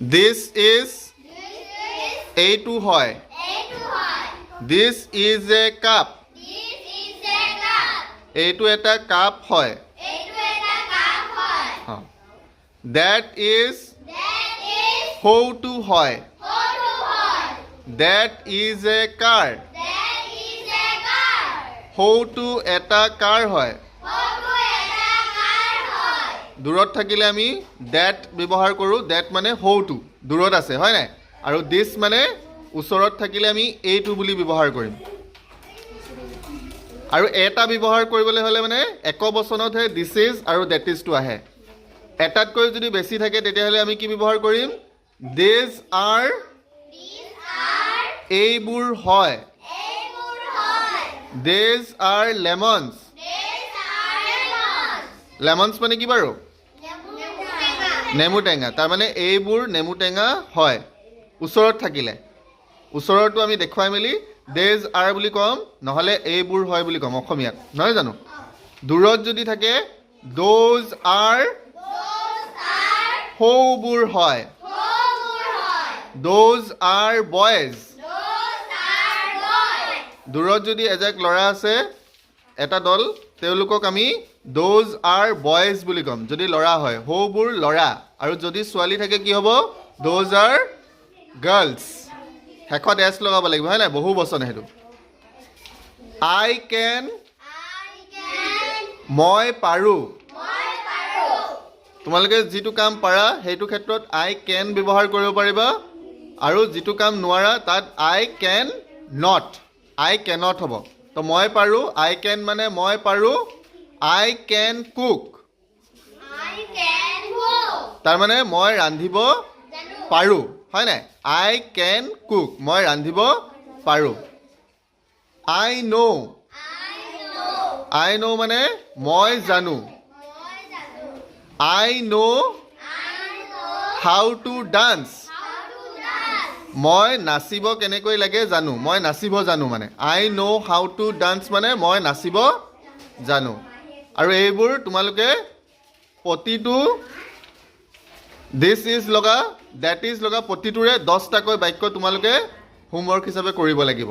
This is এইটো হয় This is a cup এইটো এটা কাপ হয় That is সৌটো হয় That is a car সৌটো এটা কাৰ হয় দূৰত থাকিলে আমি that ব্যৱহাৰ কৰোঁ that মানে সৌটো দূৰত আছে হয় নাই আৰু this মানে ওচৰত থাকিলে আমি এইটো বুলি ব্যৱহাৰ কৰিম আৰু এটা ব্যৱহাৰ কৰিবলৈ হ'লে মানে একবচনতহে this is আৰু that is টো আহে এটাতকৈ যদি বেছি থাকে তেতিয়াহ'লে আমি কি ব্যৱহাৰ কৰিম these are এইবোৰ হয় these are lemons lemons মানে কি বাৰু নেমু টেঙা তাৰ মানে এইবোৰ নেমু টেঙা হয় ওচৰত থাকিলে ওচৰটো আমি দেখুৱাই মেলি these are বুলি ক'ম নহ'লে এইবোৰ হয় বুলি ক'ম অসমীয়াত নহয় জানো দূৰত যদি থাকে those are সৌবোৰ হয় those are boys দূৰত যদি এজাক ল'ৰা আছে এটা দল তেওঁলোকক আমি those are boys বুলি ক'ম যদি ল'ৰা হয় সৌবোৰ ল'ৰা আৰু যদি ছোৱালী থাকে কি হ'ব those are girls শেষত এছ লগাব লাগিব হয় নাই বহু বচন সেইটো I can মই পাৰোঁ তোমালোকে যিটো কাম পাৰা সেইটো ক্ষেত্ৰত I can ব্যৱহাৰ কৰিব পাৰিবা আৰু যিটো কাম নোৱাৰা তাত I can not I cannot হ'ব তো মই পাৰোঁ I can মানে মই পাৰোঁ I can cook তাৰ মানে মই ৰান্ধিব পাৰোঁ হয় নাই I can cook মই ৰান্ধিব পাৰোঁ I know মানে মই জানো I know how to dance মই নাচিব কেনেকৈ লাগে জানো মই নাচিব জানো মানে I know how to dance মানে মই নাচিব জানো আৰু এইবোৰ তোমালোকে প্ৰতিটো this is লগা that is লগা প্ৰতিটোৰে 10টাকৈ বাক্য তোমালোকে হোমৱৰ্ক হিচাপে কৰিব লাগিব